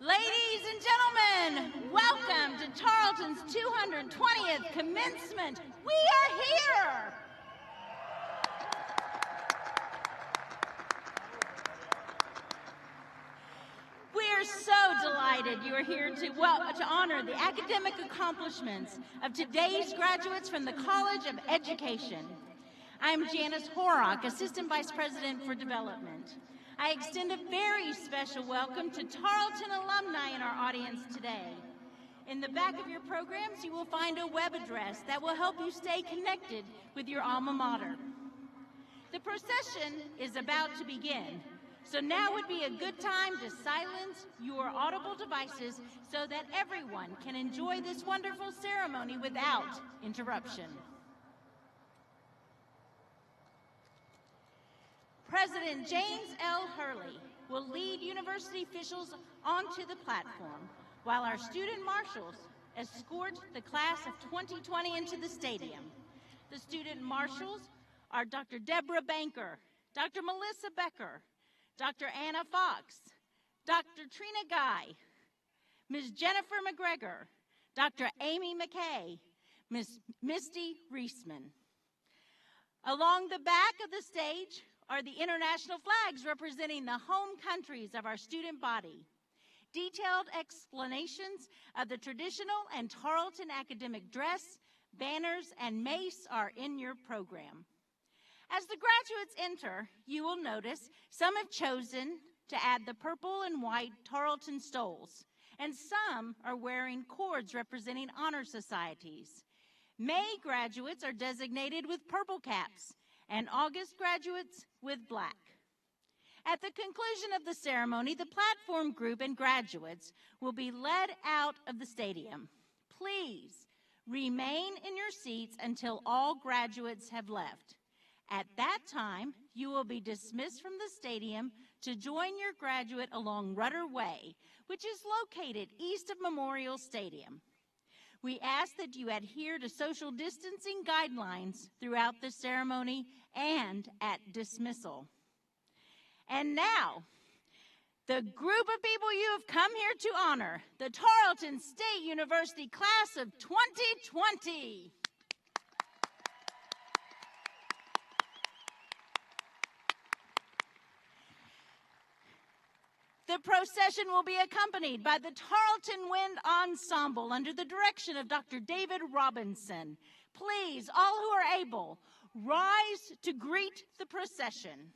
Ladies and gentlemen, welcome to Tarleton's 220th commencement. We are here. We are so delighted you are here to honor the academic accomplishments of today's graduates from the College of Education. I'm Janice Horrock, Assistant Vice President for Development. I extend a very special welcome to Tarleton alumni in our audience today. In the back of your programs, you will find a web address that will help you stay connected with your alma mater. The procession is about to begin, so now would be a good time to silence your audible devices so that everyone can enjoy this wonderful ceremony without interruption. President James L. Hurley will lead university officials onto the platform while our student marshals escort the class of 2020 into the stadium. The student marshals are Dr. Deborah Banker, Dr. Melissa Becker, Dr. Anna Fox, Dr. Trina Guy, Ms. Jennifer McGregor, Dr. Amy McKay, Ms. Misty Reisman. Along the back of the stage are the international flags representing the home countries of our student body. Detailed explanations of the traditional and Tarleton academic dress, banners, and mace are in your program. As the graduates enter, you will notice some have chosen to add the purple and white Tarleton stoles, and some are wearing cords representing honor societies. May graduates are designated with purple caps, and August graduates with black. At the conclusion of the ceremony, the platform group and graduates will be led out of the stadium. Please remain in your seats until all graduates have left. At that time, you will be dismissed from the stadium to join your graduate along Rudder Way, which is located east of Memorial Stadium. We ask that you adhere to social distancing guidelines throughout the ceremony and at dismissal. And now, the group of people you have come here to honor, the Tarleton State University class of 2020. The procession will be accompanied by the Tarleton Wind Ensemble under the direction of Dr. David Robinson. Please, all who are able, rise to greet the procession.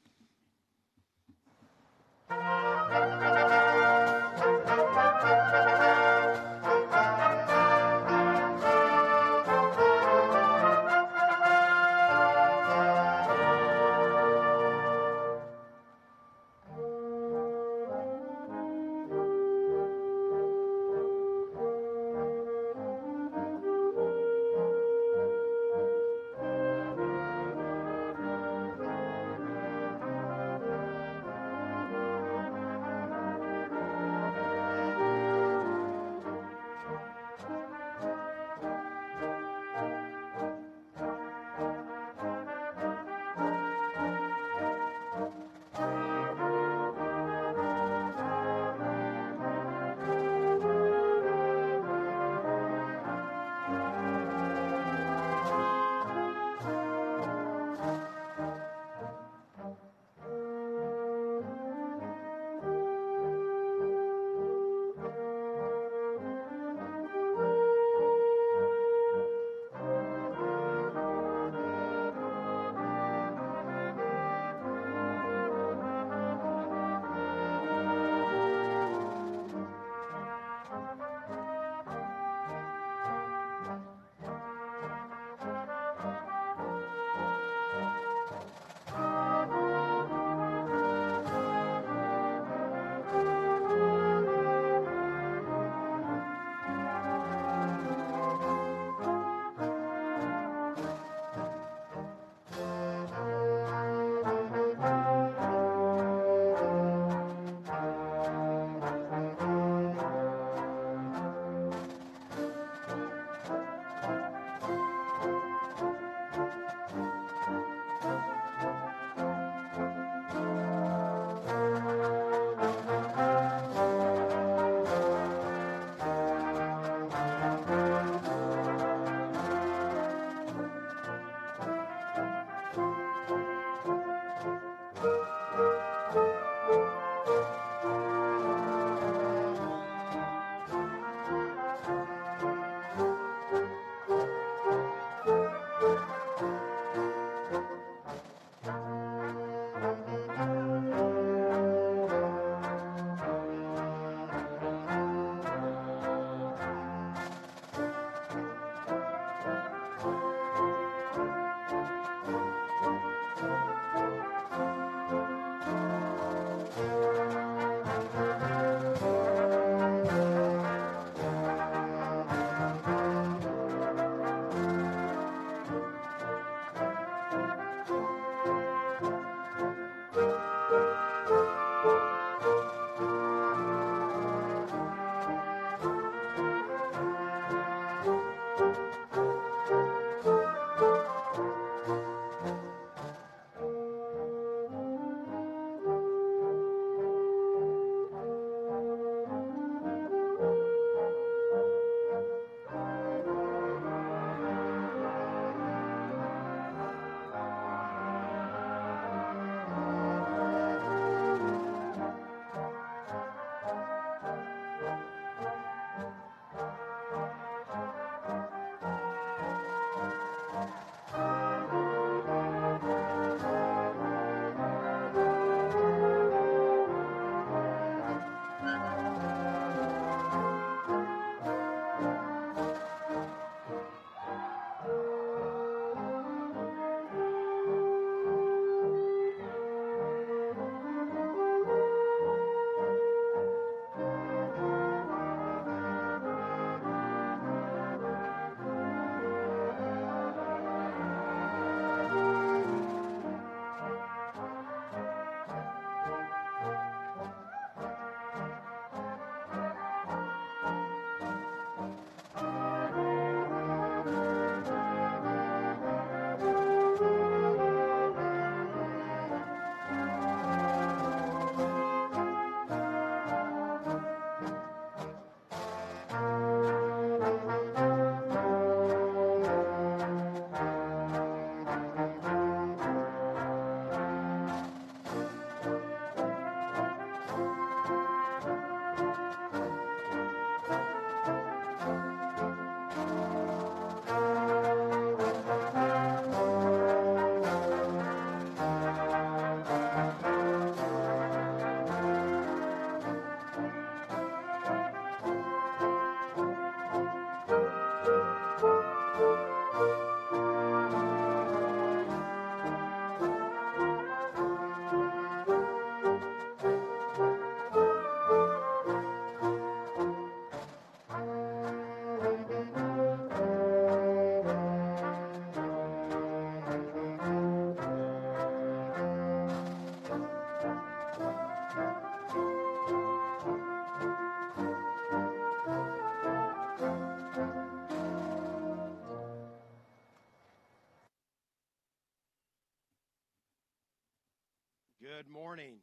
Good morning.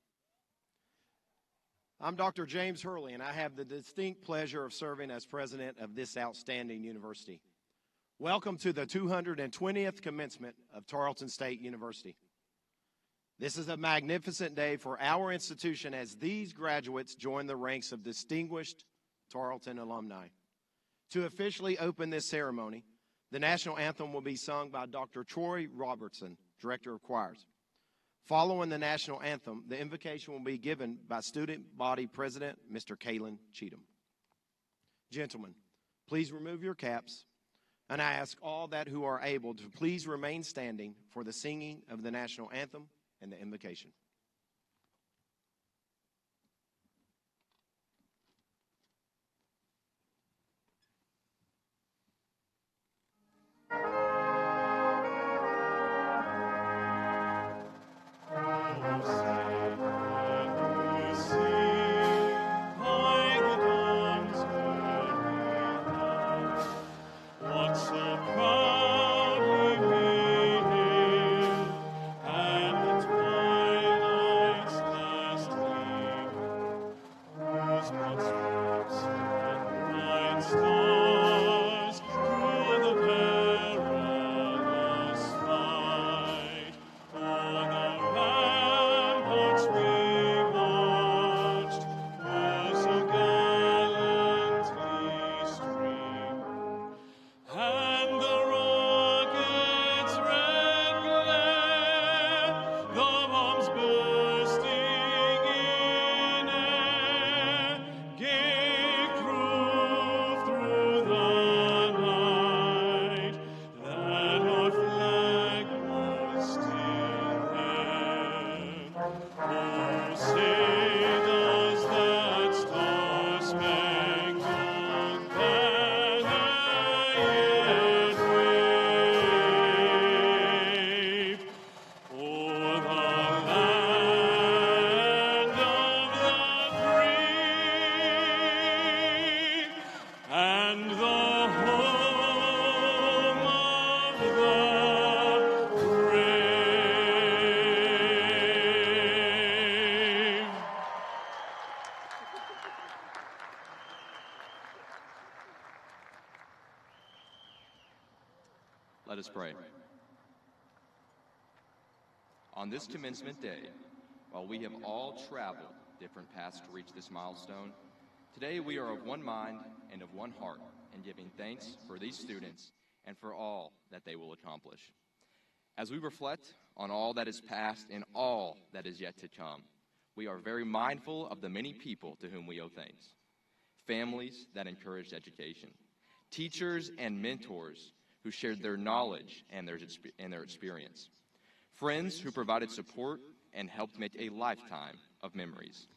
I'm Dr. James Hurley, and I have the distinct pleasure of serving as president of this outstanding university. Welcome to the 220th commencement of Tarleton State University. This is a magnificent day for our institution as these graduates join the ranks of distinguished Tarleton alumni. To officially open this ceremony, the national anthem will be sung by Dr. Troy Robertson, Director of Choirs. Following the national anthem, the invocation will be given by Student Body President, Mr. Kalen Cheatham. Gentlemen, please remove your caps, and I ask all that who are able to please remain standing for the singing of the national anthem and the invocation. Let us pray. On this commencement day, while we have all traveled different paths to reach this milestone, today we are of one mind and of one heart in giving thanks for these students and for all that they will accomplish. As we reflect on all that is past and all that is yet to come, we are very mindful of the many people to whom we owe thanks. Families that encouraged education, teachers and mentors who shared their knowledge and their experience, friends who provided support and helped make a lifetime of memories.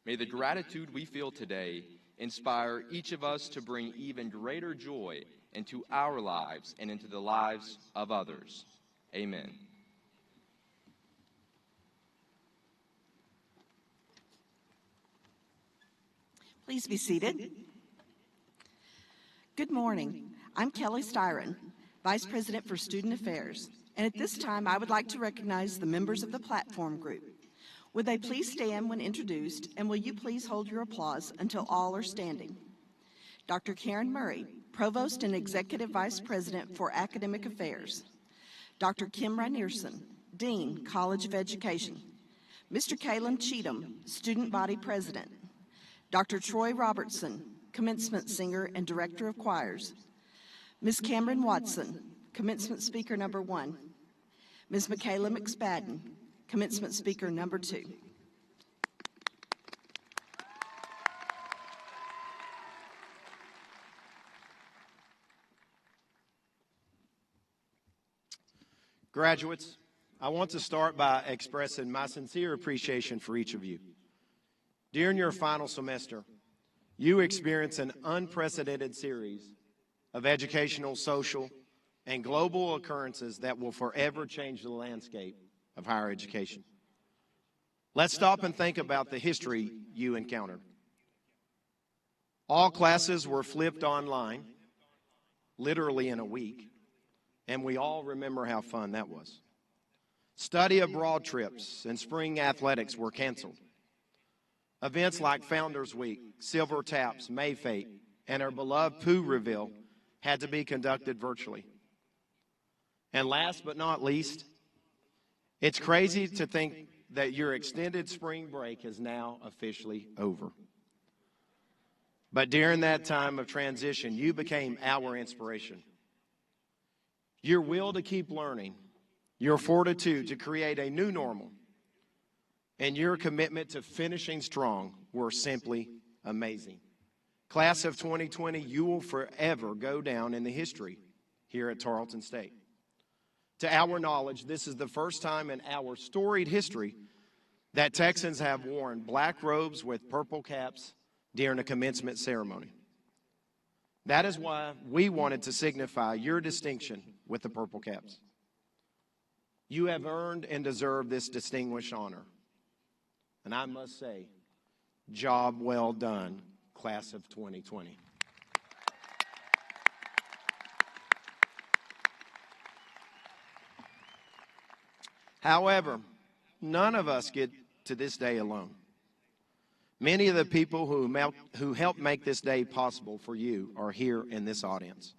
May the gratitude we feel today inspire each of us to bring even greater joy into our lives and into the lives of others. Amen. Please be seated. Good morning. I'm Kelly Styron, Vice President for Student Affairs, and at this time I would like to recognize the members of the platform group. Would they please stand when introduced, and will you please hold your applause until all are standing? Dr. Karen Murray, Provost and Executive Vice President for Academic Affairs. Dr. Kim Reinierson, Dean, College of Education. Mr. Kalen Cheatham, Student Body President. Dr. Troy Robertson, Commencement Singer and Director of Choirs. Ms. Cameron Watson, Commencement Speaker number 1. Ms. Michaela McSpadden, Commencement Speaker number 2. Graduates, I want to start by expressing my sincere appreciation for each of you. During your final semester, you experienced an unprecedented series of educational, social, and global occurrences that will forever change the landscape of higher education. Let's stop and think about the history you encountered. All classes were flipped online, literally in a week, and we all remember how fun that was. Study abroad trips and spring athletics were canceled. Events like Founders Week, Silver Taps, May Fete, and our beloved Pooh Reveal had to be conducted virtually. And last but not least, it's crazy to think that your extended spring break is now officially over. But during that time of transition, you became our inspiration. Your will to keep learning, your fortitude to create a new normal, and your commitment to finishing strong were simply amazing. Class of 2020, you will forever go down in the history here at Tarleton State. To our knowledge, this is the first time in our storied history that Texans have worn black robes with purple caps during a commencement ceremony. That is why we wanted to signify your distinction with the purple caps. You have earned and deserved this distinguished honor. And I must say, job well done, class of 2020. However, none of us get to this day alone. Many of the people who helped make this day possible for you are here in this audience.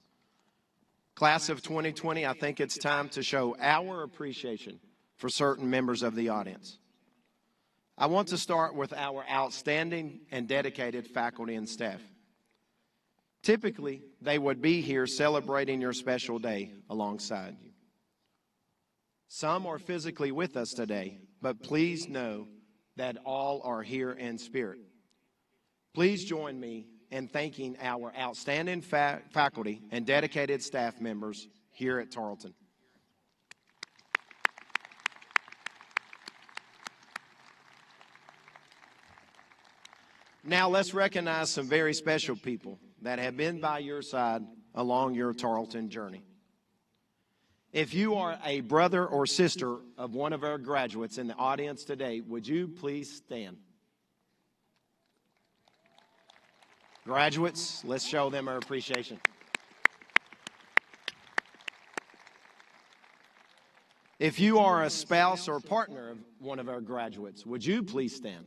Class of 2020, I think it's time to show our appreciation for certain members of the audience. I want to start with our outstanding and dedicated faculty and staff. Typically, they would be here celebrating your special day alongside you. Some are physically with us today, but please know that all are here in spirit. Please join me in thanking our outstanding faculty and dedicated staff members here at Tarleton. Now let's recognize some very special people that have been by your side along your Tarleton journey. If you are a brother or sister of one of our graduates in the audience today, would you please stand? Graduates, let's show them our appreciation. If you are a spouse or partner of one of our graduates, would you please stand?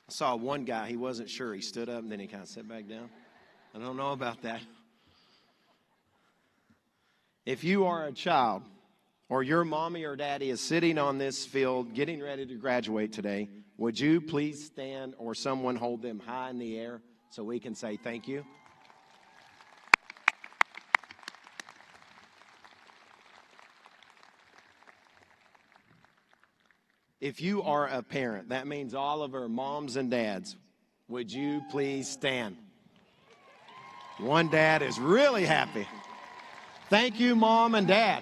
I saw one guy, he wasn't sure. He stood up and then he kind of sat back down. I don't know about that. If you are a child or your mommy or daddy is sitting on this field getting ready to graduate today, would you please stand or someone hold them high in the air so we can say thank you? If you are a parent, that means all of our moms and dads, would you please stand? One dad is really happy. Thank you, Mom and Dad.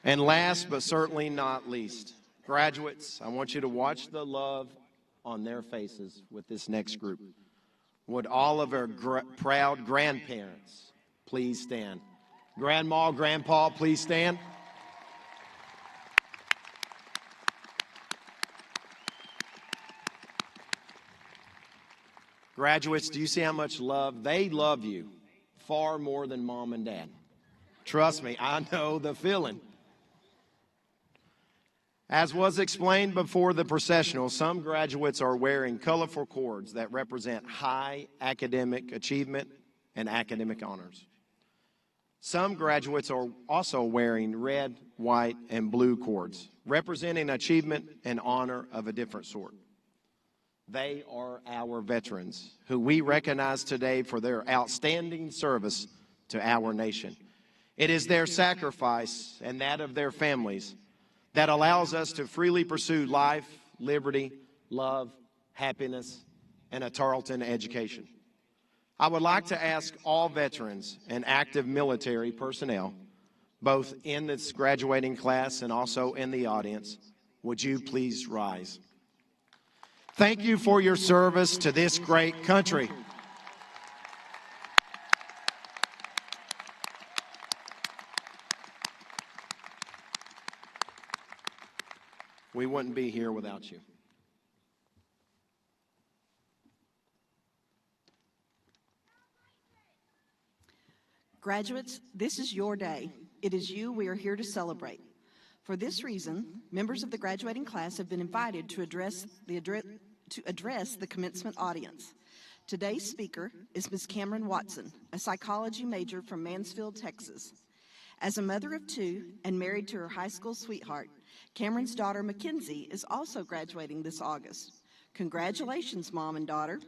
And last but certainly not least, graduates, I want you to watch the love on their faces with this next group. Would all of our proud grandparents please stand? Grandma, Grandpa, please stand. Graduates, do you see how much love? They love you far more than Mom and Dad. Trust me, I know the feeling. As was explained before the processional, some graduates are wearing colorful cords that represent high academic achievement and academic honors. Some graduates are also wearing red, white, and blue cords, representing achievement and honor of a different sort. They are our veterans, who we recognize today for their outstanding service to our nation. It is their sacrifice and that of their families that allows us to freely pursue life, liberty, love, happiness, and a Tarleton education. I would like to ask all veterans and active military personnel, both in this graduating class and also in the audience, would you please rise? Thank you for your service to this great country. We wouldn't be here without you. Graduates, this is your day. It is you we are here to celebrate. For this reason, members of the graduating class have been invited to address the commencement audience. Today's speaker is Ms. Cameron Watson, a psychology major from Mansfield, Texas. As a mother of two and married to her high school sweetheart, Cameron's daughter Mackenzie is also graduating this August. Congratulations, Mom and daughter.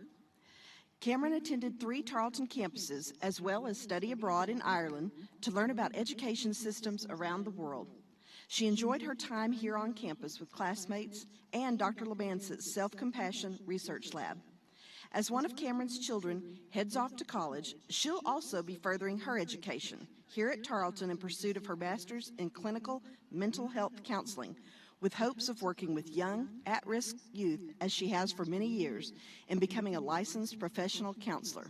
Cameron attended 3 Tarleton campuses as well as study abroad in Ireland to learn about education systems around the world. She enjoyed her time here on campus with classmates and Dr. Labance's Self-Compassion Research Lab. As one of Cameron's children heads off to college, she'll also be furthering her education here at Tarleton in pursuit of her master's in clinical mental health counseling, with hopes of working with young, at-risk youth, as she has for many years, and becoming a licensed professional counselor.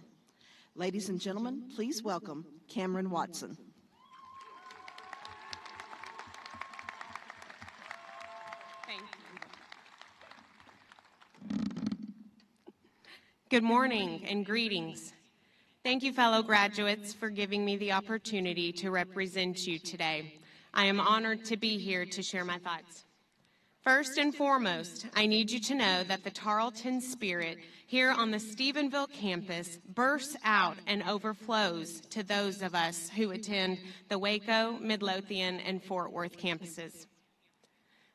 Ladies and gentlemen, please welcome Cameron Watson. Thank you. Good morning and greetings. Thank you, fellow graduates, for giving me the opportunity to represent you today. I am honored to be here to share my thoughts. First and foremost, I need you to know that the Tarleton spirit here on the Stephenville campus bursts out and overflows to those of us who attend the Waco, Midlothian, and Fort Worth campuses.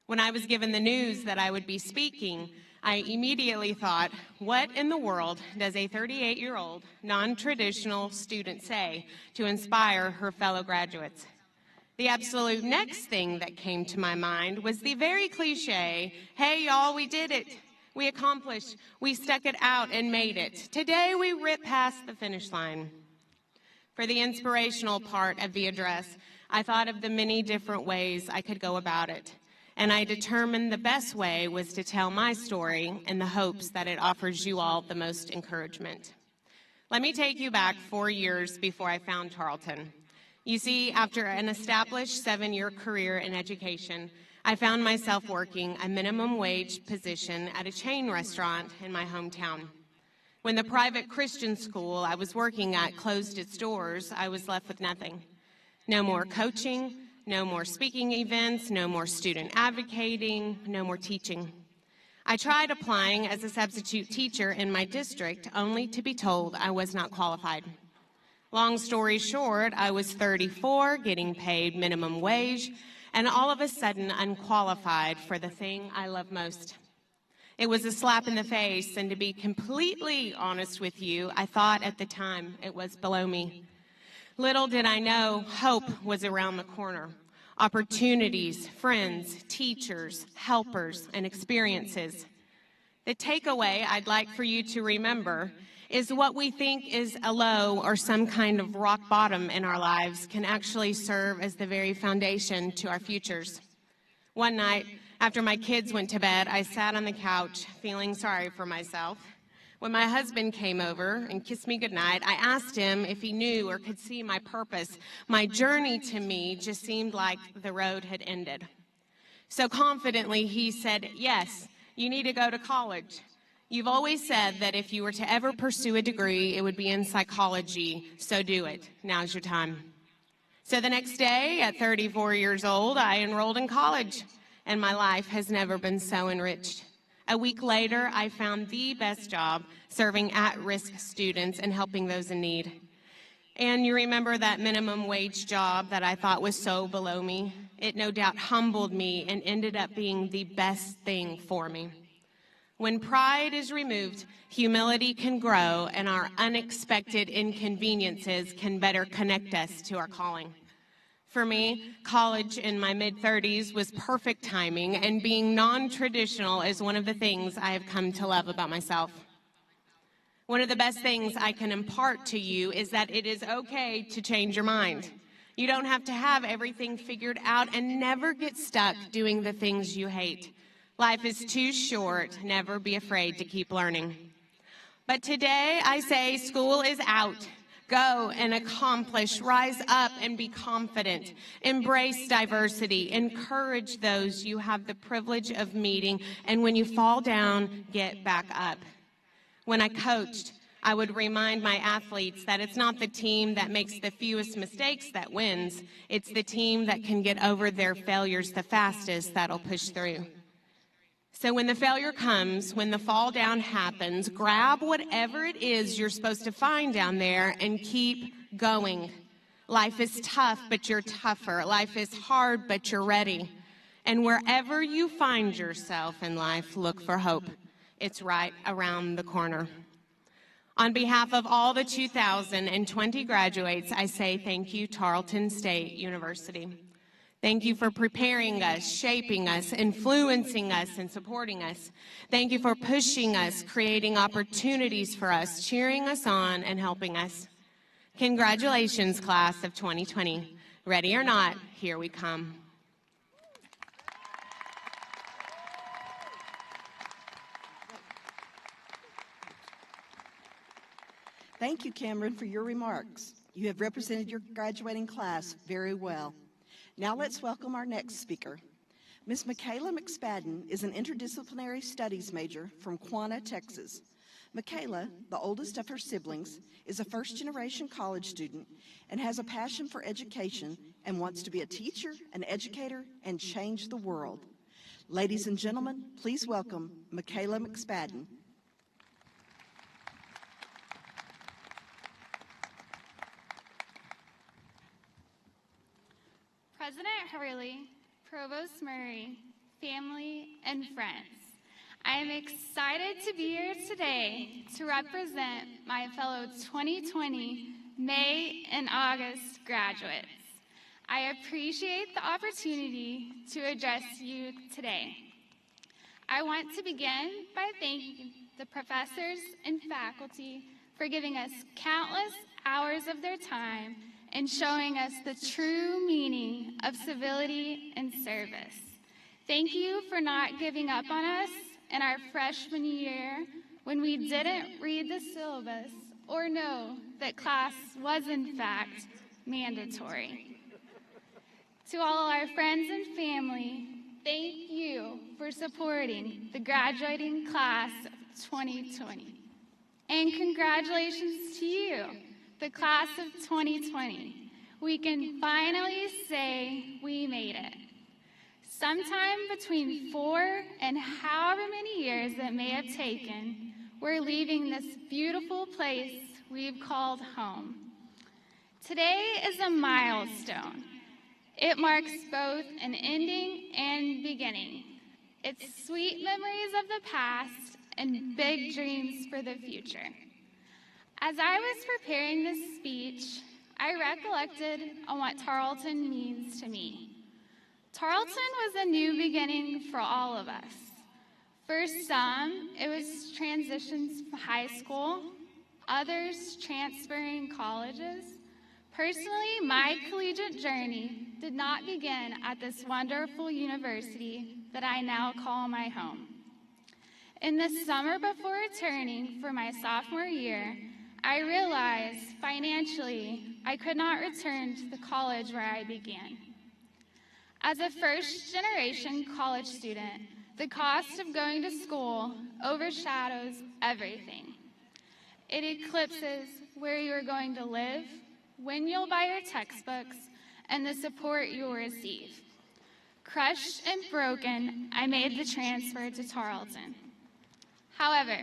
When I was given the news that I would be speaking, I immediately thought, what in the world does a 38-year-old non-traditional student say to inspire her fellow graduates? The absolute next thing that came to my mind was the very cliche, hey y'all, we did it. We accomplished. We stuck it out and made it. Today we ripped past the finish line. For the inspirational part of the address, I thought of the many different ways I could go about it. And I determined the best way was to tell my story in the hopes that it offers you all the most encouragement. Let me take you back 4 years before I found Tarleton. You see, after an established 7-year career in education, I found myself working a minimum wage position at a chain restaurant in my hometown. When the private Christian school I was working at closed its doors, I was left with nothing. No more coaching, no more speaking events, no more student advocating, no more teaching. I tried applying as a substitute teacher in my district, only to be told I was not qualified. Long story short, I was 34, getting paid minimum wage, and all of a sudden unqualified for the thing I love most. It was a slap in the face, and to be completely honest with you, I thought at the time it was below me. Little did I know, hope was around the corner. Opportunities, friends, teachers, helpers, and experiences. The takeaway I'd like for you to remember is what we think is a low or some kind of rock bottom in our lives can actually serve as the very foundation to our futures. One night, after my kids went to bed, I sat on the couch feeling sorry for myself. When my husband came over and kissed me goodnight, I asked him if he knew or could see my purpose. My journey to me just seemed like the road had ended. So confidently, he said, yes, you need to go to college. You've always said that if you were to ever pursue a degree, it would be in psychology, so do it. Now's your time. So the next day, at 34 years old, I enrolled in college, and my life has never been so enriched. A week later, I found the best job serving at-risk students and helping those in need. And you remember that minimum wage job that I thought was so below me? It no doubt humbled me and ended up being the best thing for me. When pride is removed, humility can grow, and our unexpected inconveniences can better connect us to our calling. For me, college in my mid-30s was perfect timing, and being non-traditional is one of the things I have come to love about myself. One of the best things I can impart to you is that it is okay to change your mind. You don't have to have everything figured out, and never get stuck doing the things you hate. Life is too short. Never be afraid to keep learning. But today I say school is out. Go and accomplish. Rise up and be confident. Embrace diversity. Encourage those you have the privilege of meeting. And when you fall down, get back up. When I coached, I would remind my athletes that it's not the team that makes the fewest mistakes that wins. It's the team that can get over their failures the fastest that'll push through. So when the failure comes, when the fall down happens, grab whatever it is you're supposed to find down there and keep going. Life is tough, but you're tougher. Life is hard, but you're ready. And wherever you find yourself in life, look for hope. It's right around the corner. On behalf of all the 2020 graduates, I say thank you, Tarleton State University. Thank you for preparing us, shaping us, influencing us, and supporting us. Thank you for pushing us, creating opportunities for us, cheering us on, and helping us. Congratulations, class of 2020. Ready or not, here we come. Thank you, Cameron, for your remarks. You have represented your graduating class very well. Now let's welcome our next speaker. Ms. Michaela McSpadden is an interdisciplinary studies major from Quanah, Texas. Michaela, the oldest of her siblings, is a first-generation college student and has a passion for education and wants to be a teacher, an educator, and change the world. Ladies and gentlemen, please welcome Michaela McSpadden. President Hurley, Provost Murray, family, and friends, I am excited to be here today to represent my fellow 2020 May and August graduates. I appreciate the opportunity to address you today. I want to begin by thanking the professors and faculty for giving us countless hours of their time and showing us the true meaning of civility and service. Thank you for not giving up on us in our freshman year when we didn't read the syllabus or know that class was in fact mandatory. To all our friends and family, thank you for supporting the graduating class of 2020. And congratulations to you, the class of 2020. We can finally say we made it. Sometime between 4 and however many years it may have taken, we're leaving this beautiful place we've called home. Today is a milestone. It marks both an ending and beginning. It's sweet memories of the past and big dreams for the future. As I was preparing this speech, I recollected on what Tarleton means to me. Tarleton was a new beginning for all of us. For some, it was transitions from high school, others transferring colleges. Personally, my collegiate journey did not begin at this wonderful university that I now call my home. In the summer before returning for my sophomore year, I realized financially I could not return to the college where I began. As a first-generation college student, the cost of going to school overshadows everything. It eclipses where you are going to live, when you'll buy your textbooks, and the support you'll receive. Crushed and broken, I made the transfer to Tarleton. However,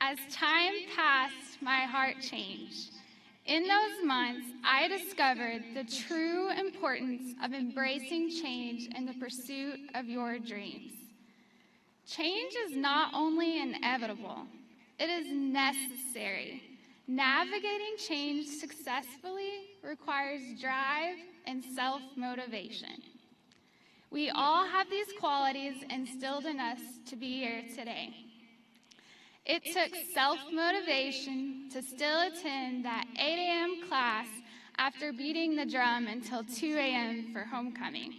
as time passed, my heart changed. In those months, I discovered the true importance of embracing change in the pursuit of your dreams. Change is not only inevitable, it is necessary. Navigating change successfully requires drive and self-motivation. We all have these qualities instilled in us to be here today. It took self-motivation to still attend that 8 a.m. class after beating the drum until 2 a.m. for homecoming.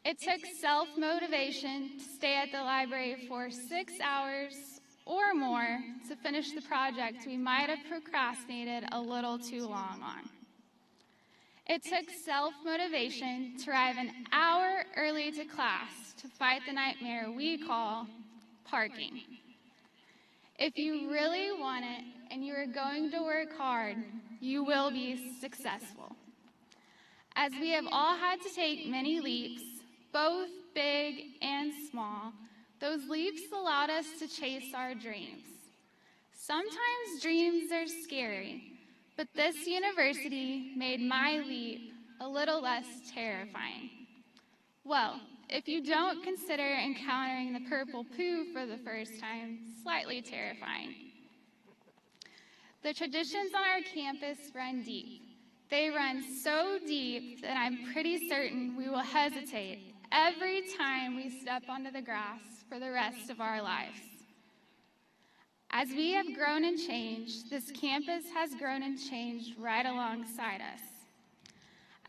It took self-motivation to stay at the library for 6 hours or more to finish the project we might have procrastinated a little too long on. It took self-motivation to arrive an hour early to class to fight the nightmare we call parking. If you really want it and you are going to work hard, you will be successful. As we have all had to take many leaps, both big and small, those leaps allowed us to chase our dreams. Sometimes dreams are scary, but this university made my leap a little less terrifying. Well, if you don't consider encountering the purple poo for the first time slightly terrifying. The traditions on our campus run deep. They run so deep that I'm pretty certain we will hesitate every time we step onto the grass for the rest of our lives. As we have grown and changed, this campus has grown and changed right alongside us.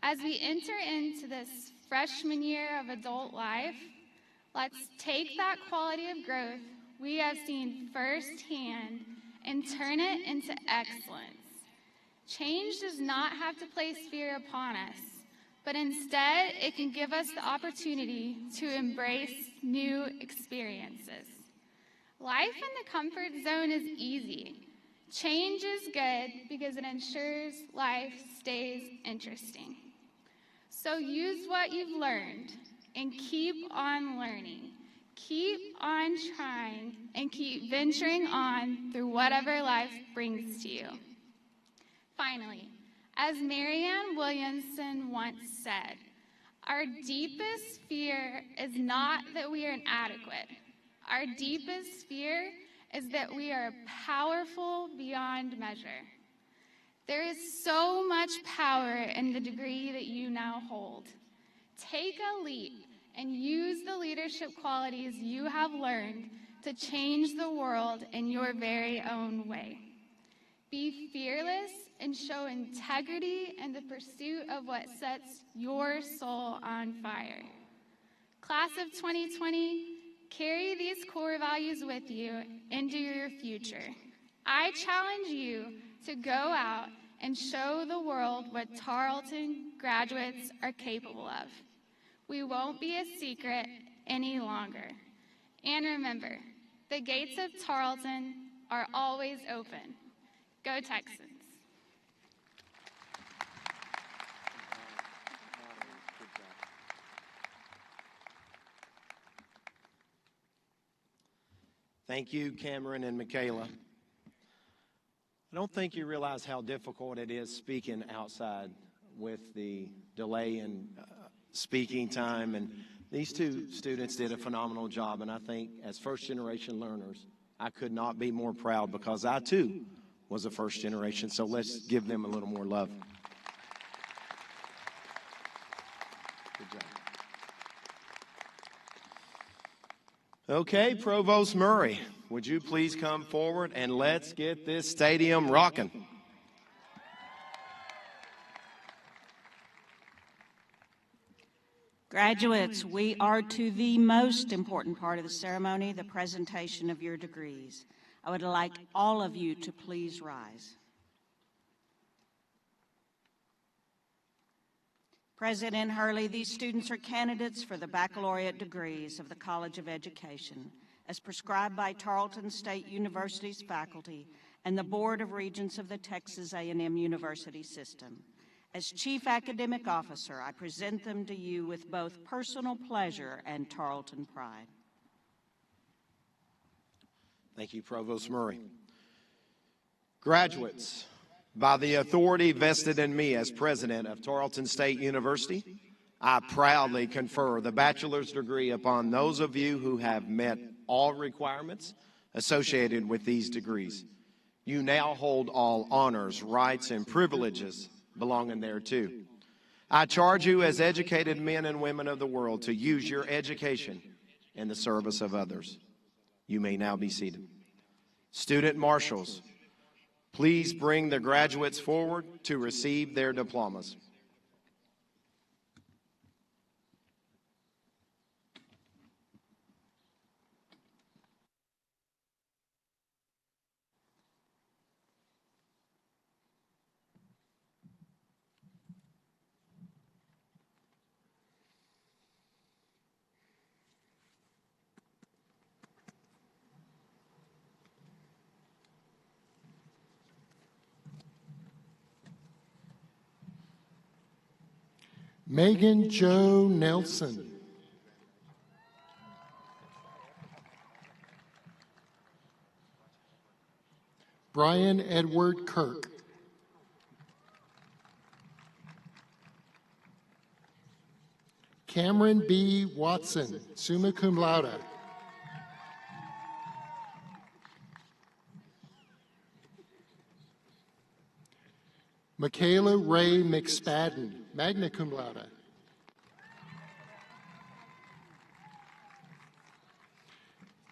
As we enter into this freshman year of adult life, let's take that quality of growth we have seen firsthand and turn it into excellence. Change does not have to place fear upon us, but instead it can give us the opportunity to embrace new experiences. Life in the comfort zone is easy. Change is good because it ensures life stays interesting. So use what you've learned and keep on learning. Keep on trying and keep venturing on through whatever life brings to you. Finally, as Marianne Williamson once said, our deepest fear is not that we are inadequate. Our deepest fear is that we are powerful beyond measure. There is so much power in the degree that you now hold. Take a leap and use the leadership qualities you have learned to change the world in your very own way. Be fearless and show integrity in the pursuit of what sets your soul on fire. Class of 2020, carry these core values with you into your future. I challenge you to go out and show the world what Tarleton graduates are capable of. We won't be a secret any longer. And remember, the gates of Tarleton are always open. Go Texans. Thank you, Cameron and Michaela. I don't think you realize how difficult it is speaking outside with the delay in speaking time, and these two students did a phenomenal job, and I think as first-generation learners, I could not be more proud because I, too, was a first generation, so let's give them a little more love. Good job. Okay, Provost Murray, would you please come forward and let's get this stadium rocking. Graduates, we are to the most important part of the ceremony, the presentation of your degrees. I would like all of you to please rise. President Hurley, these students are candidates for the baccalaureate degrees of the College of Education, as prescribed by Tarleton State University's faculty and the Board of Regents of the Texas A&M University System. As Chief Academic Officer, I present them to you with both personal pleasure and Tarleton pride. Thank you, Provost Murray. Graduates, by the authority vested in me as president of Tarleton State University, I proudly confer the bachelor's degree upon those of you who have met all requirements associated with these degrees. You now hold all honors, rights, and privileges belonging thereto. I charge you as educated men and women of the world to use your education in the service of others. You may now be seated. Student marshals, please bring the graduates forward to receive their diplomas. Megan Jo Nelson. Brian Edward Kirk. Cameron B. Watson, summa cum laude. Michaela Ray McSpadden, magna cum laude.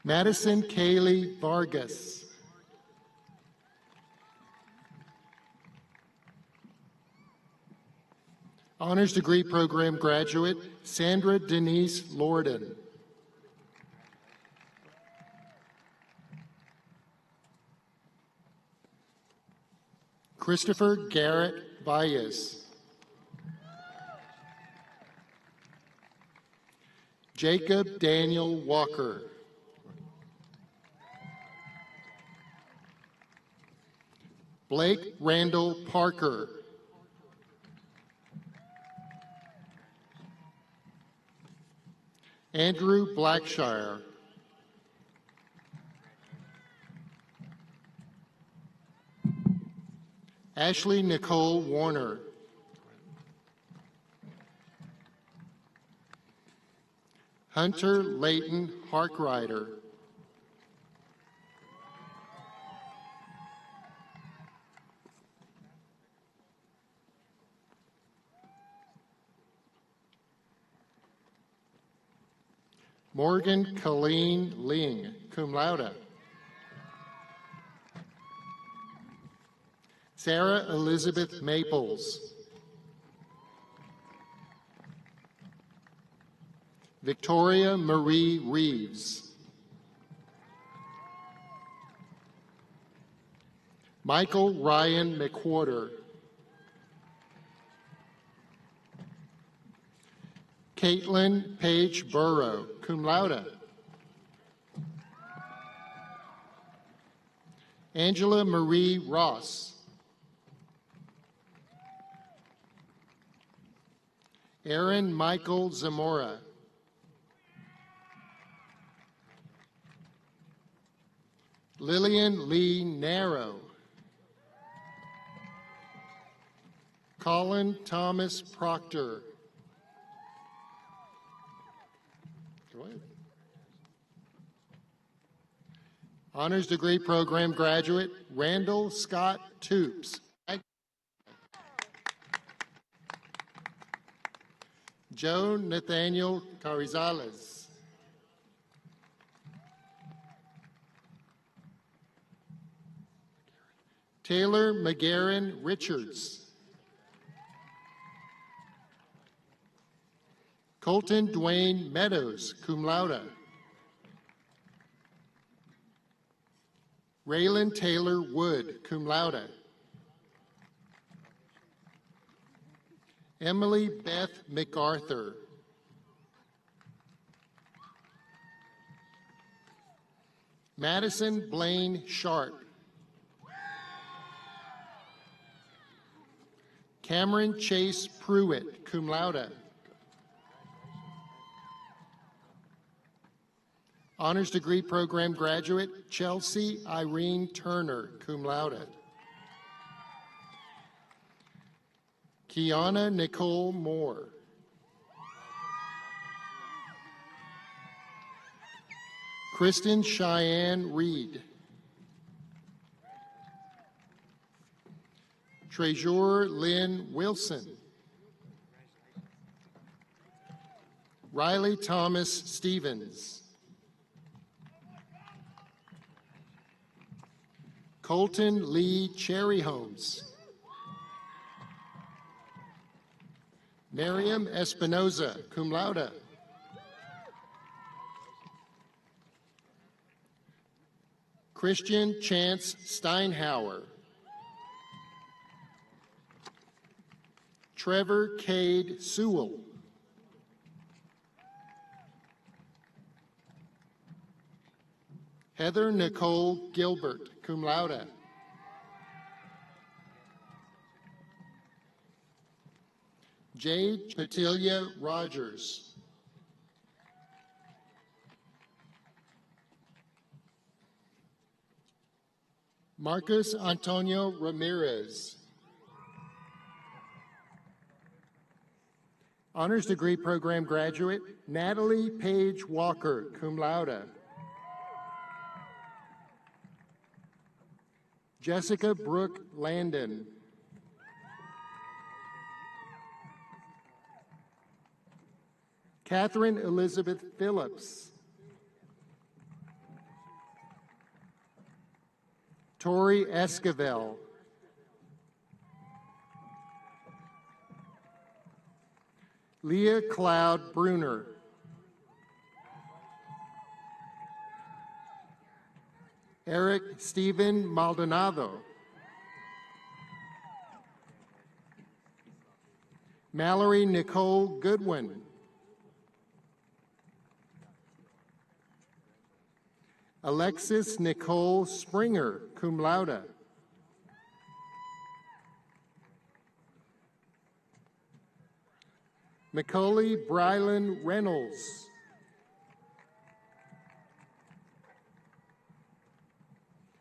Madison Kaylee Vargas. Honors Degree Program graduate, Sandra Denise Lorden. Christopher Garrett Valles. Jacob Daniel Walker. Blake Randall Parker. Andrew Blackshire. Ashley Nicole Warner. Hunter Leighton Harkrider. Morgan Colleen Ling, cum laude. Sarah Elizabeth Maples. Victoria Marie Reeves. Michael Ryan McWhorter. Caitlin Paige Burrow, cum laude. Angela Marie Ross. Aaron Michael Zamora. Lillian Lee Narrow. Colin Thomas Proctor. Go ahead. Honors Degree Program graduate, Randall Scott Toops. Joe Nathaniel Carizales. Taylor McGarren Richards. Colton Dwayne Meadows, cum laude. Raylan Taylor Wood, cum laude. Emily Beth MacArthur. Madison Blaine Sharp. Cameron Chase Pruitt, cum laude. Honors Degree Program graduate, Chelsea Irene Turner, cum laude. Kiana Nicole Moore. Kristen Cheyenne Reed. Treasurer Lynn Wilson. Riley Thomas Stevens. Colton Lee Cherryholmes. Miriam Espinoza, cum laude. Christian Chance Steinhauer. Trevor Cade Sewell. Heather Nicole Gilbert, cum laude. Jade Patilia Rogers. Marcus Antonio Ramirez. Honors degree program graduate, Natalie Page Walker, cum laude. Jessica Brooke Landon. Catherine Elizabeth Phillips. Tori Esquivel. Leah Cloud Bruner. Eric Stephen Maldonado. Mallory Nicole Goodwin. Alexis Nicole Springer, cum laude. Macaulay Brylan Reynolds.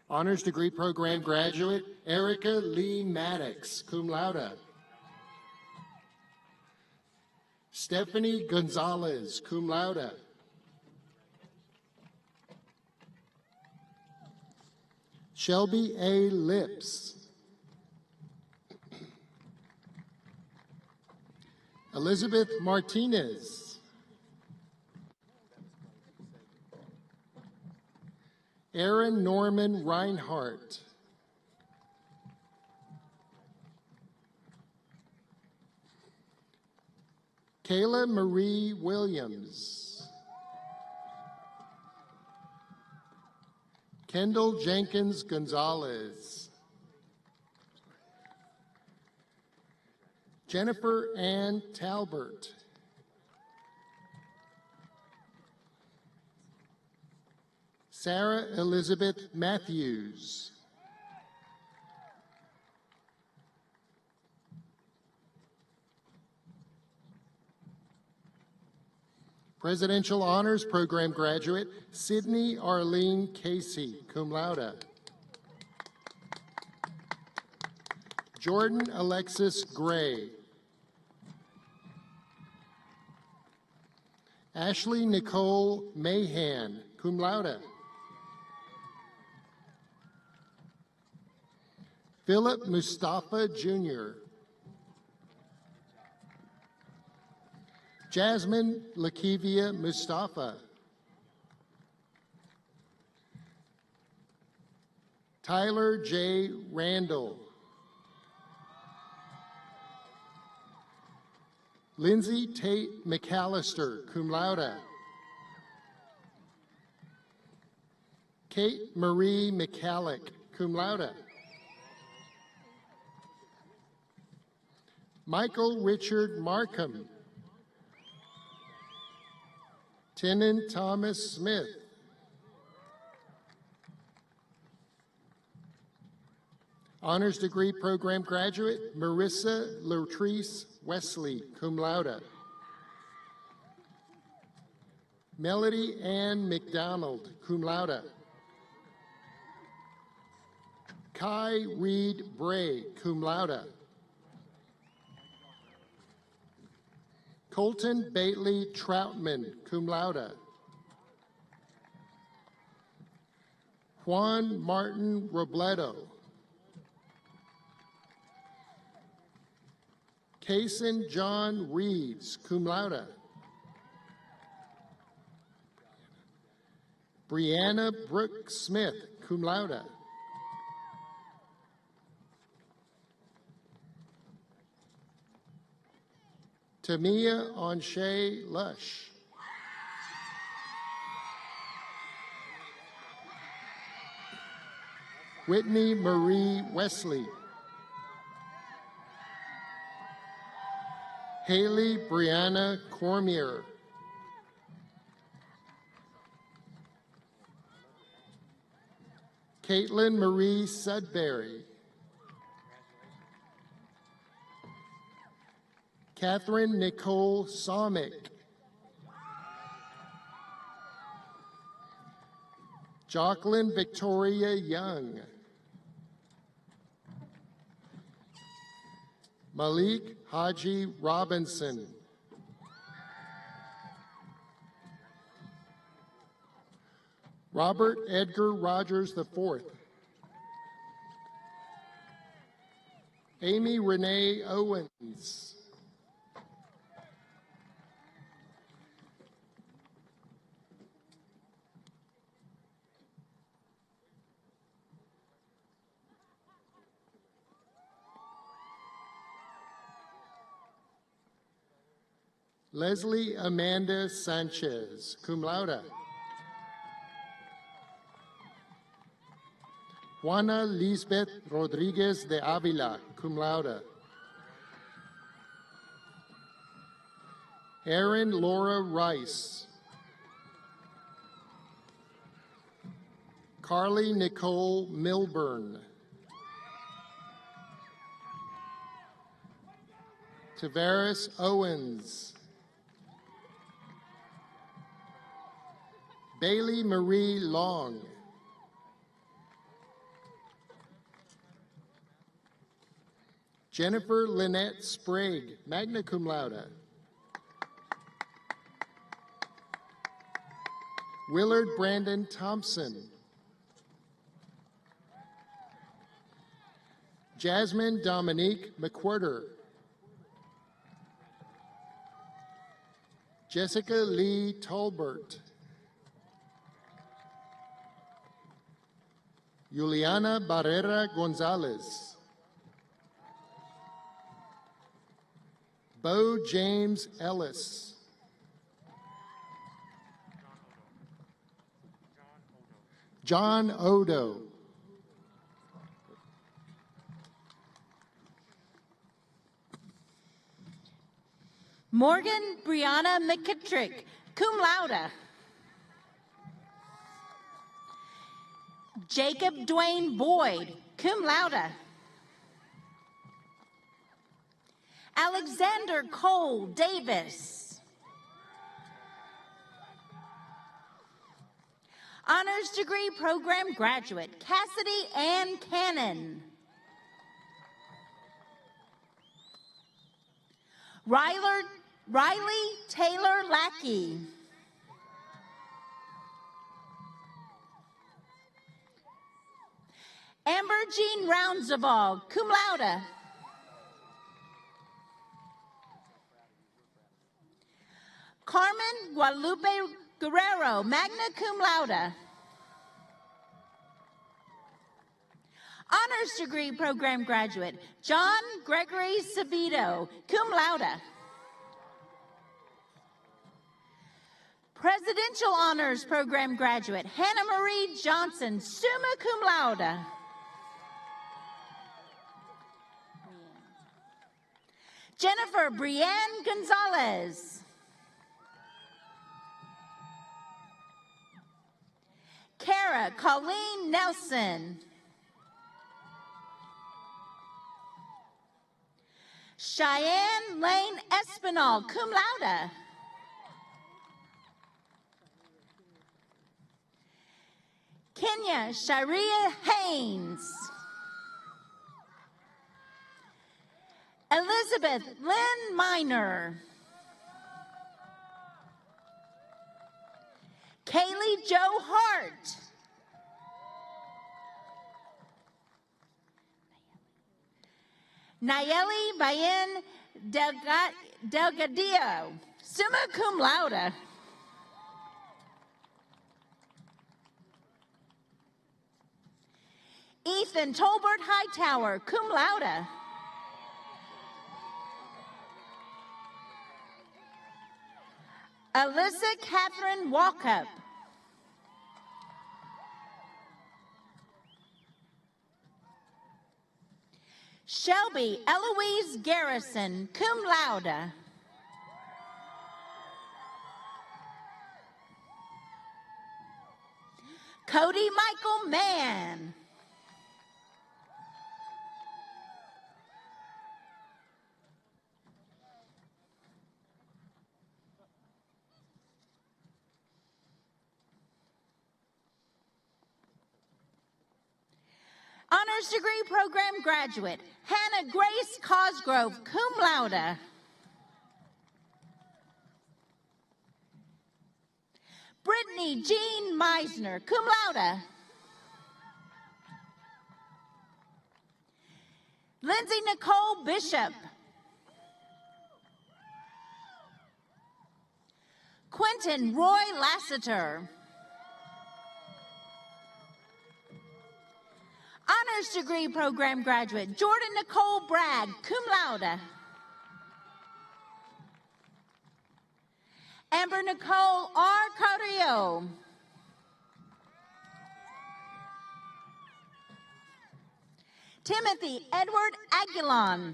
Honors degree program graduate, Erica Lee Maddox, cum laude. Stephanie Gonzalez, cum laude. Shelby A. Lips. Elizabeth Martinez. Aaron Norman Reinhardt. Kayla Marie Williams. Kendall Jenkins Gonzalez. Jennifer Ann Talbert. Sarah Elizabeth Matthews. Presidential Honors Program graduate, Sydney Arlene Casey, cum laude. Jordan Alexis Gray. Ashley Nicole Mahan, cum laude. Philip Mustafa Jr. Jasmine Lakivia Mustafa. Tyler J. Randall. Lindsay Tate McAllister, cum laude. Kate Marie McCallick, cum laude. Michael Richard Markham. Tenon Thomas Smith. Honors degree program graduate, Marissa Latrice Wesley, cum laude. Melody Ann McDonald, cum laude. Kai Reed Bray, cum laude. Colton Bately Troutman, cum laude. Juan Martin Robledo. Kason John Reeves, cum laude. Brianna Brooke Smith, cum laude. Tamia Anshay Lush. Whitney Marie Wesley. Haley Brianna Cormier. Caitlin Marie Sudbury. Catherine Nicole Somick. Jacqueline Victoria Young. Malik Haji Robinson. Robert Edgar Rogers IV. Amy Renee Owens. Leslie Amanda Sanchez, cum laude. Juana Lisbeth Rodriguez de Avila, cum laude. Erin Laura Rice. Carly Nicole Milburn. Tavares Owens. Bailey Marie Long. Jennifer Lynette Sprague, magna cum laude. Willard Brandon Thompson. Jasmine Dominique McWhirter. Jessica Lee Tolbert. Juliana Barrera Gonzalez. Bo James Ellis. John Odo. Morgan Brianna McKittrick, cum laude. Jacob Dwayne Boyd, cum laude. Alexander Cole Davis. Honors degree program graduate, Cassidy Ann Cannon. Riley Taylor Lackey. Amber Jean Roundsavall, cum laude. Carmen Guadalupe Guerrero, magna cum laude. Honors degree program graduate, John Gregory Sabito, cum laude. Presidential Honors Program graduate, Hannah Marie Johnson, summa cum laude. Jennifer Brianne Gonzalez. Kara Colleen Nelson. Cheyenne Lane Espinal, cum laude. Kenya Sharia Haynes. Elizabeth Lynn Minor. Kaylee Jo Hart. Nayeli Bayen Delgadillo, summa cum laude. Ethan Tolbert Hightower, cum laude. Alyssa Catherine Walkup. Shelby Eloise Garrison, cum laude. Cody Michael Mann. Honors degree program graduate, Hannah Grace Cosgrove, cum laude. Brittany Jean Meisner, cum laude. Lindsay Nicole Bishop. Quentin Roy Lassiter. Honors degree program graduate, Jordan Nicole Bragg, cum laude. Amber Nicole R. Carrillo. Timothy Edward Aguilon.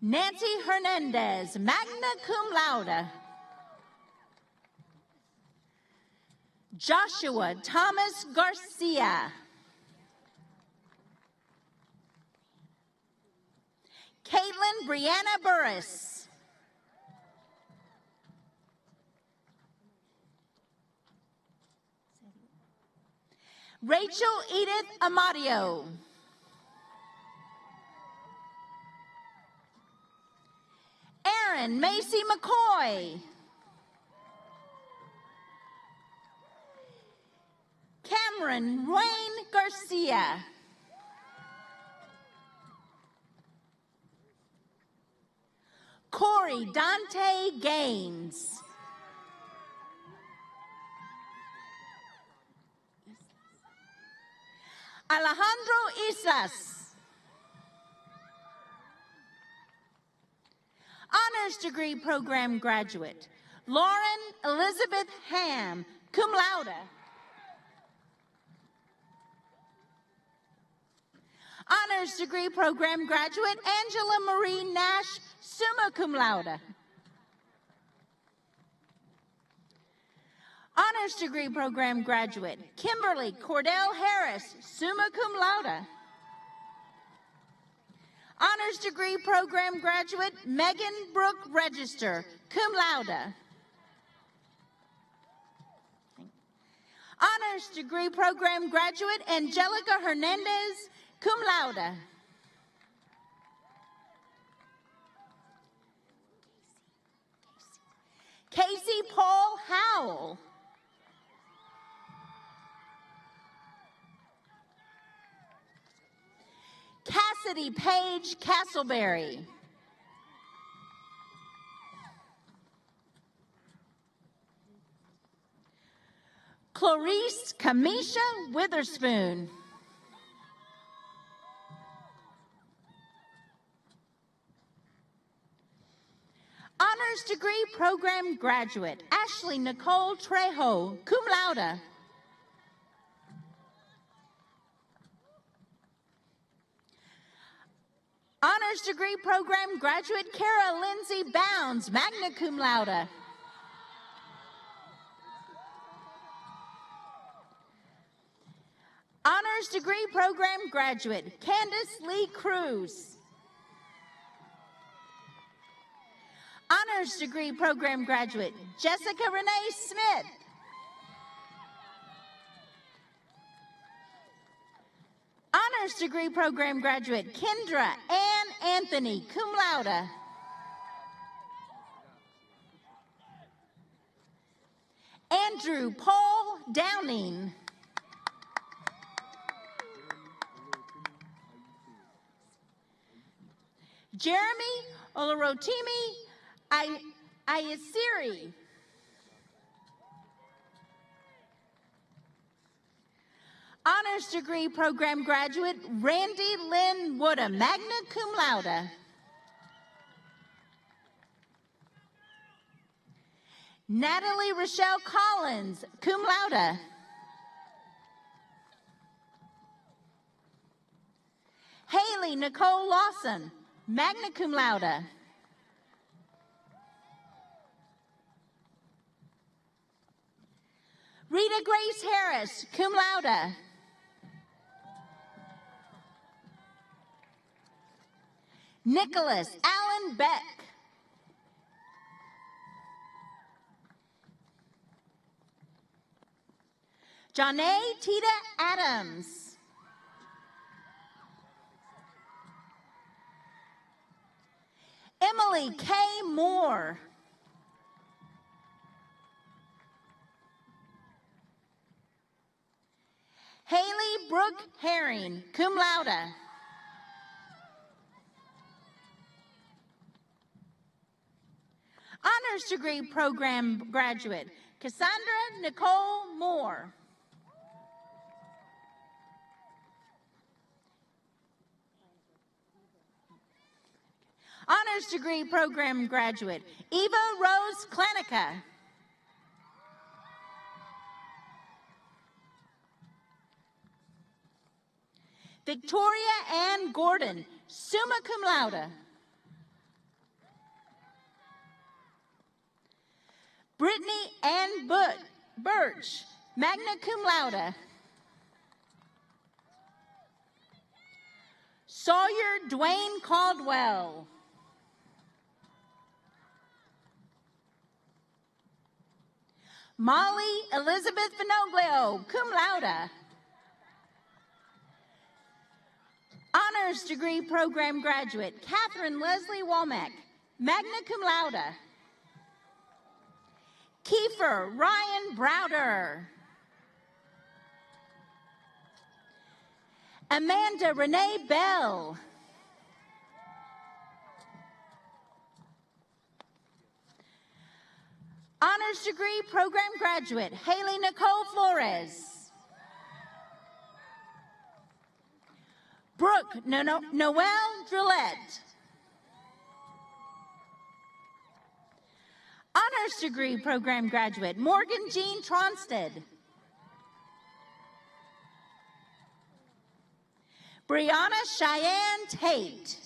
Nancy Hernandez, magna cum laude. Joshua Thomas Garcia. Caitlin Brianna Burris. Rachel Edith Amadio. Aaron Macy McCoy. Cameron Wayne Garcia. Corey Dante Gaines. Alejandro Islas. Honors degree program graduate, Lauren Elizabeth Ham, cum laude. Honors degree program graduate, Angela Marie Nash, summa cum laude. Honors degree program graduate, Kimberly Cordell Harris, summa cum laude. Honors degree program graduate, Megan Brooke Register, cum laude. Honors degree program graduate, Angelica Hernandez, cum laude. Casey Paul Howell. Cassidy Page Castleberry. Clarice Kamisha Witherspoon. Honors degree program graduate, Ashley Nicole Trejo, cum laude. Honors degree program graduate, Kara Lindsay Bounds, magna cum laude. Honors degree program graduate, Candace Lee Cruz. Honors degree program graduate, Jessica Renee Smith. Honors degree program graduate, Kendra Ann Anthony, cum laude. Andrew Paul Downing. Jeremy Olorotimi Ayasiri. Honors degree program graduate, Randy Lynn Woodham, magna cum laude. Natalie Rochelle Collins, cum laude. Haley Nicole Lawson, magna cum laude. Rita Grace Harris, cum laude. Nicholas Allen Beck. Janae Tita Adams. Emily K. Moore. Haley Brooke Herring, cum laude. Honors degree program graduate, Cassandra Nicole Moore. Honors degree program graduate, Eva Rose Klanica. Victoria Ann Gordon, summa cum laude. Brittany Ann Birch, magna cum laude. Sawyer Dwayne Caldwell. Molly Elizabeth Vinoglio, cum laude. Honors degree program graduate, Catherine Leslie Womack, magna cum laude. Kiefer Ryan Browder. Amanda Renee Bell. Honors degree program graduate, Haley Nicole Flores. Brooke Noelle Drillette. Honors degree program graduate, Morgan Jean Tronstead. Brianna Cheyenne Tate.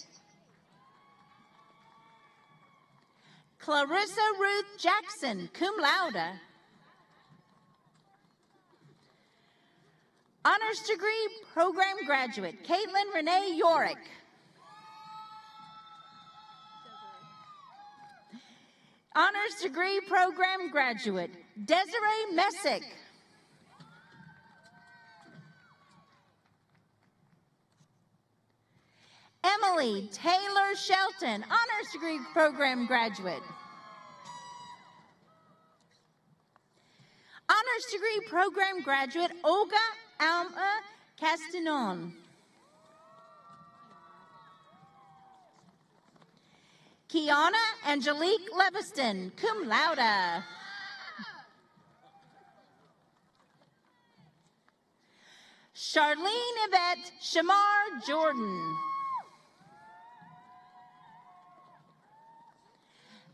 Clarissa Ruth Jackson, cum laude. Honors degree program graduate, Caitlin Renee Yorick. Honors degree program graduate, Desiree Messick. Emily Taylor Shelton, honors degree program graduate. Honors degree program graduate, Olga Alma Castanon. Kiana Angelique Leviston, cum laude. Charlene Yvette Shamar Jordan.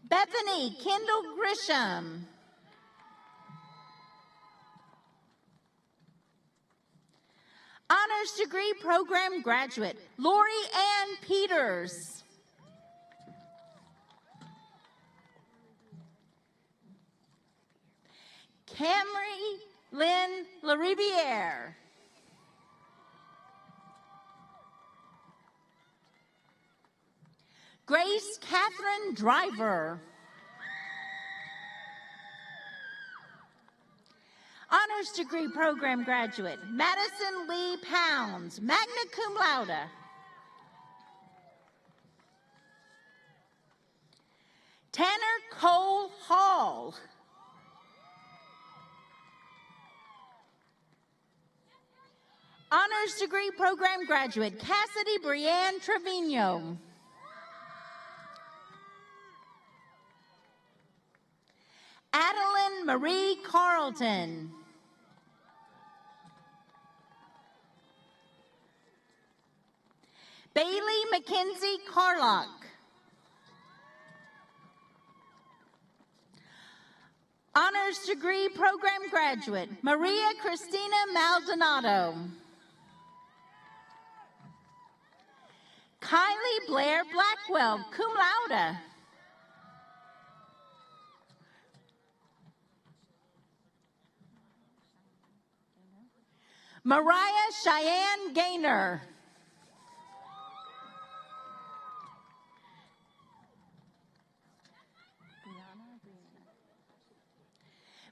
Bethany Kendall Grisham. Honors degree program graduate, Lori Ann Peters. Camry Lynn Lariviere. Grace Catherine Driver. Honors degree program graduate, Madison Lee Pounds, magna cum laude. Tanner Cole Hall. Honors degree program graduate, Cassidy Brianne Trevino. Adeline Marie Carlton. Bailey Mackenzie Carlock. Honors degree program graduate, Maria Christina Maldonado. Kylie Blair Blackwell, cum laude. Mariah Cheyenne Gaynor.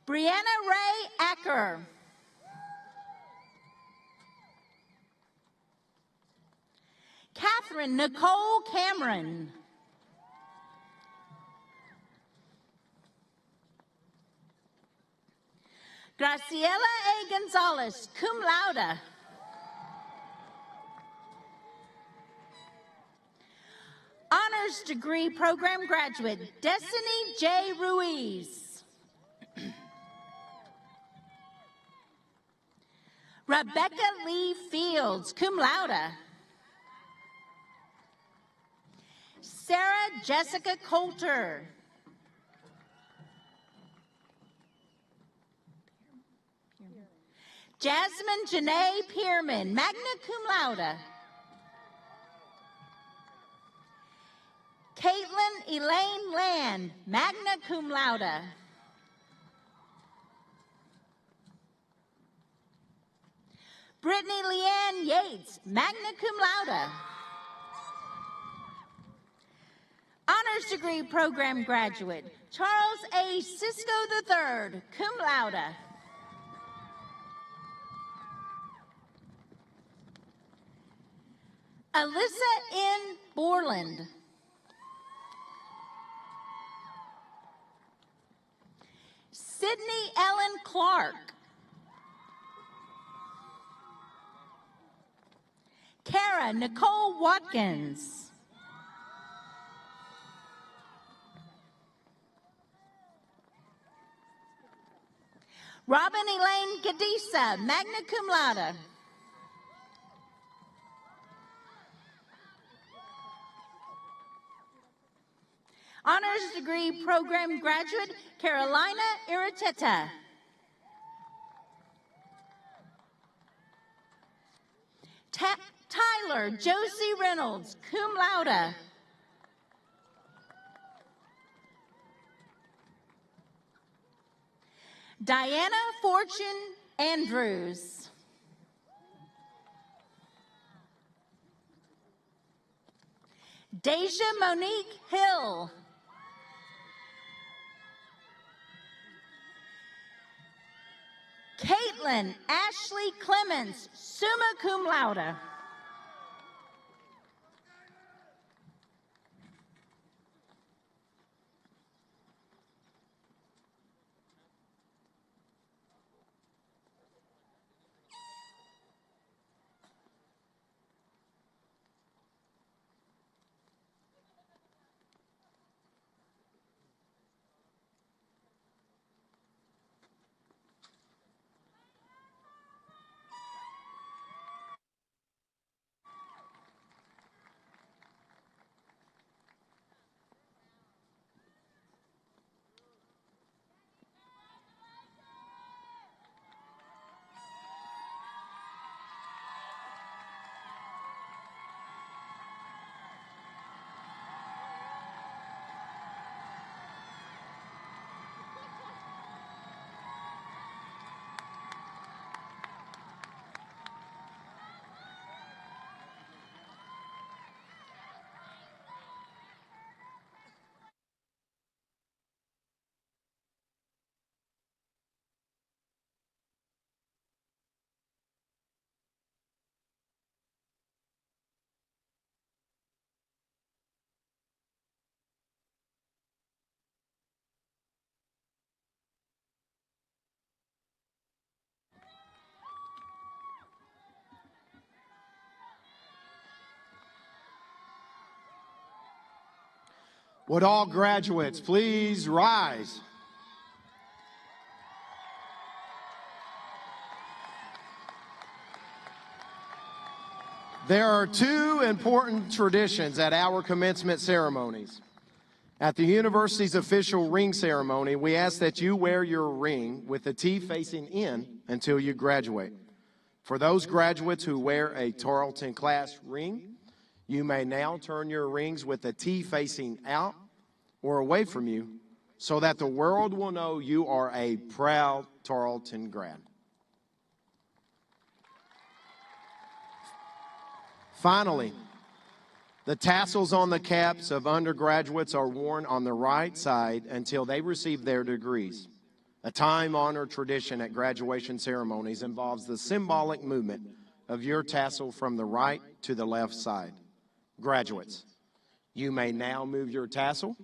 Brianna Ray Acker. Catherine Nicole Cameron. Graciela A. Gonzalez, cum laude. Honors degree program graduate, Destiny J. Ruiz. Rebecca Lee Fields, cum laude. Sarah Jessica Coulter. Jasmine Janae Pierman, magna cum laude. Caitlin Elaine Land, magna cum laude. Brittany Leanne Yates, magna cum laude. Honors degree program graduate, Charles A. Cisco III, cum laude. Alyssa N. Borland. Sydney Ellen Clark. Kara Nicole Watkins. Robin Elaine Gadisa, magna cum laude. Honors degree program graduate, Carolina Iriteta. Tyler Josie Reynolds, cum laude. Diana Fortune Andrews. Deja Monique Hill. Caitlin Ashley Clemens, summa cum laude. Would all graduates please rise? There are two important traditions at our commencement ceremonies. At the university's official ring ceremony, we ask that you wear your ring with the T facing in until you graduate. For those graduates who wear a Tarleton class ring, you may now turn your rings with the T facing out or away from you so that the world will know you are a proud Tarleton grad. Finally, the tassels on the caps of undergraduates are worn on the right side until they receive their degrees. A time-honored tradition at graduation ceremonies involves the symbolic movement of your tassel from the right to the left side. Graduates, you may now move your tassel.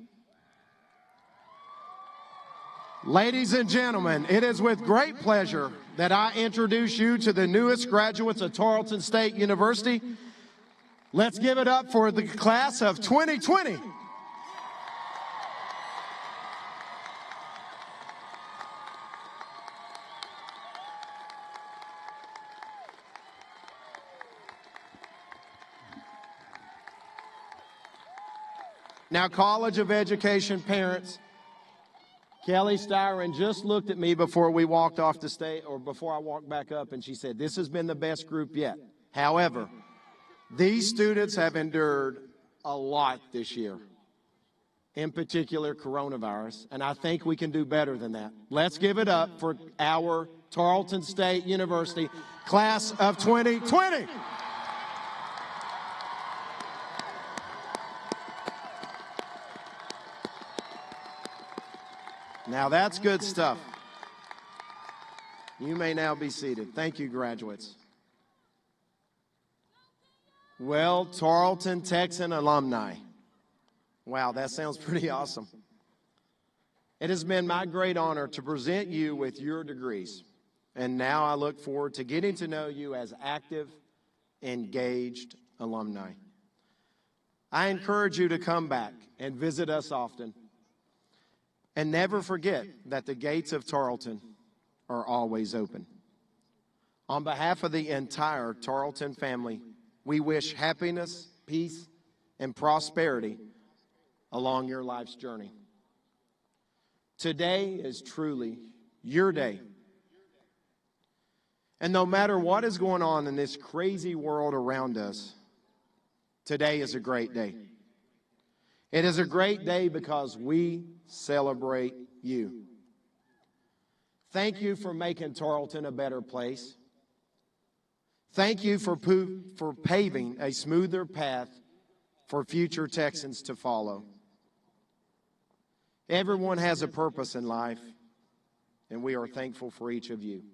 Ladies and gentlemen, it is with great pleasure that I introduce you to the newest graduates of Tarleton State University. Let's give it up for the class of 2020. Now, College of Education parents, Kelly Styron just looked at me before we walked off the stage, or before I walked back up, and she said, this has been the best group yet. However, these students have endured a lot this year, in particular coronavirus, and I think we can do better than that. Let's give it up for our Tarleton State University class of 2020. Now that's good stuff. You may now be seated. Thank you, graduates. Well, Tarleton Texan alumni. Wow, that sounds pretty awesome. It has been my great honor to present you with your degrees. And now I look forward to getting to know you as active, engaged alumni. I encourage you to come back and visit us often. And never forget that the gates of Tarleton are always open. On behalf of the entire Tarleton family, we wish happiness, peace, and prosperity along your life's journey. Today is truly your day. And no matter what is going on in this crazy world around us, today is a great day. It is a great day because we celebrate you. Thank you for making Tarleton a better place. Thank you for paving a smoother path for future Texans to follow. Everyone has a purpose in life, and we are thankful for each of you.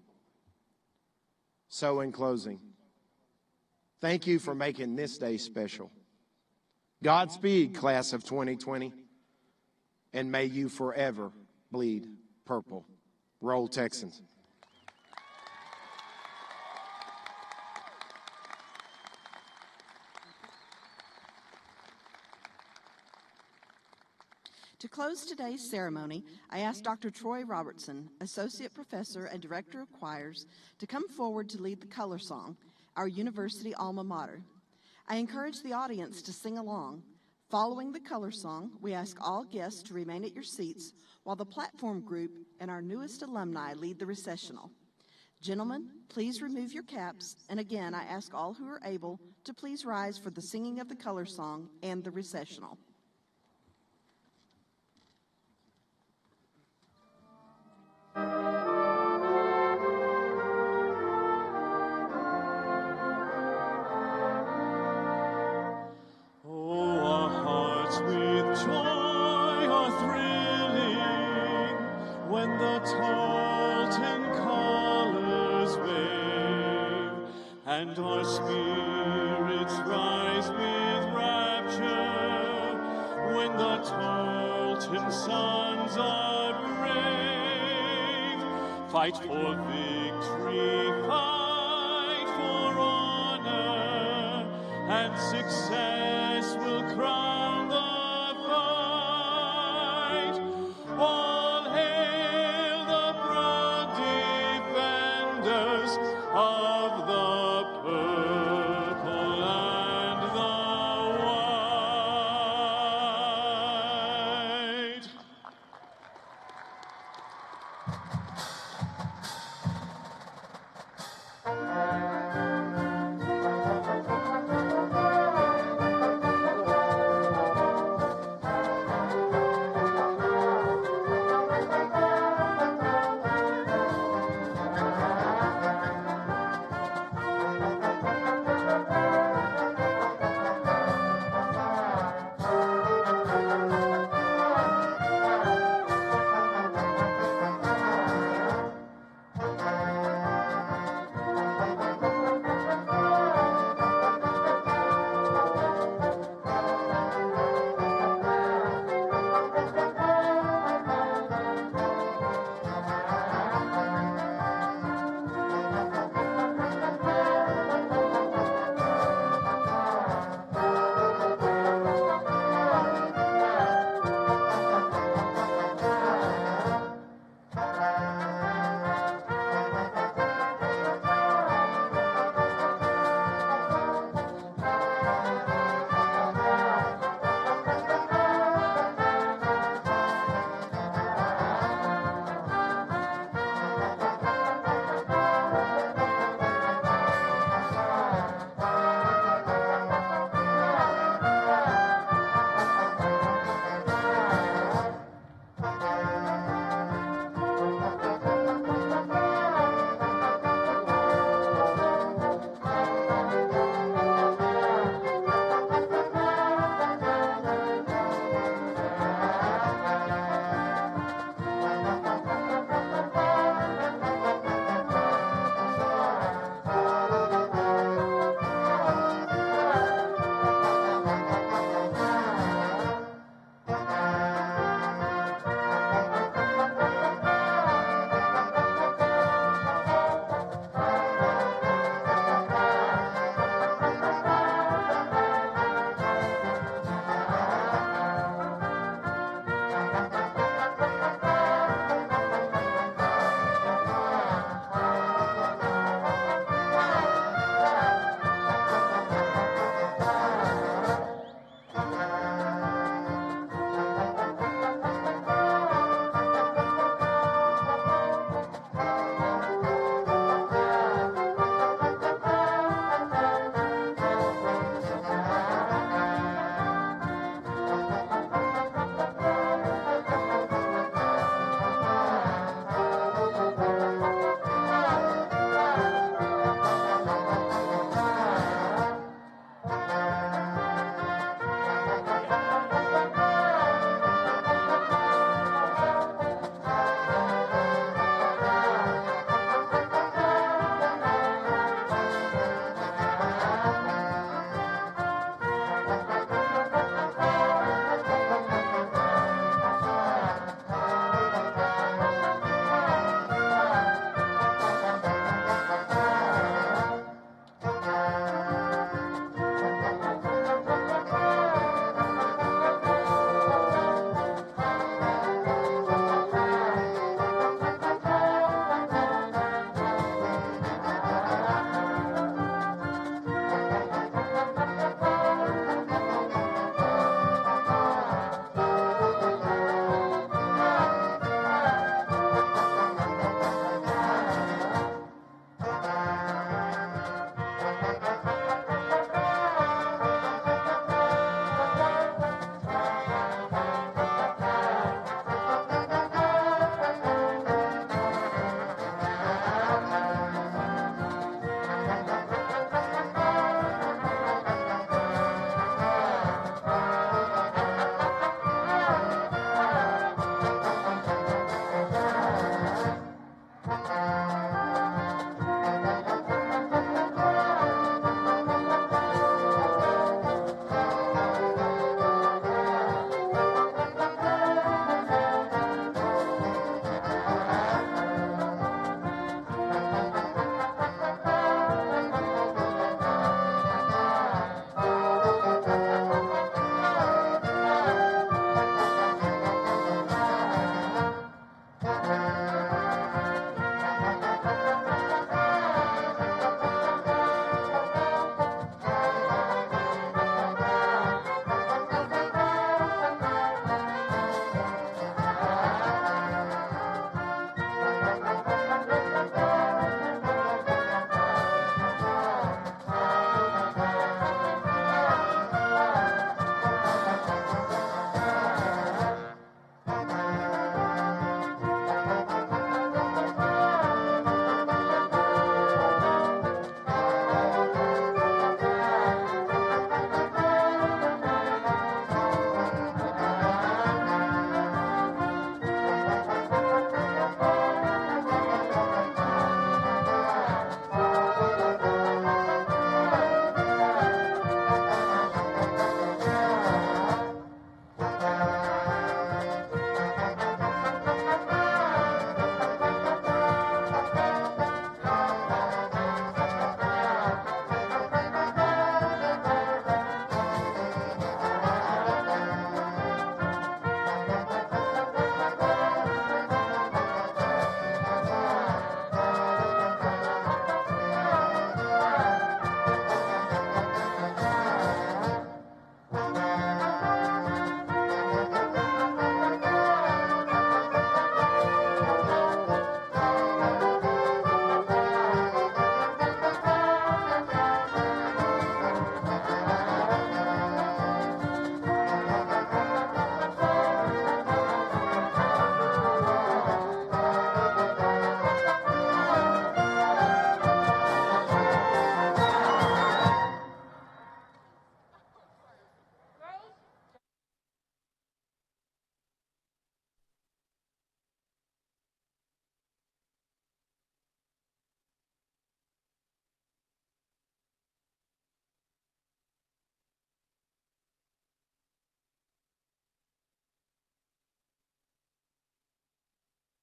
So in closing, thank you for making this day special. Godspeed, class of 2020, and may you forever bleed purple. Roll Texans. To close today's ceremony, I ask Dr. Troy Robertson, Associate Professor and Director of Choirs, to come forward to lead the color song, our university alma mater. I encourage the audience to sing along. Following the color song, we ask all guests to remain at your seats while the platform group and our newest alumni lead the recessional. Gentlemen, please remove your caps, and again, I ask all who are able to please rise for the singing of the color song and the recessional. And our spirits rise with rapture when the Tarleton sons are brave. Fight for victory, fight for honor, and success will crown the fight. All hail the proud defenders of the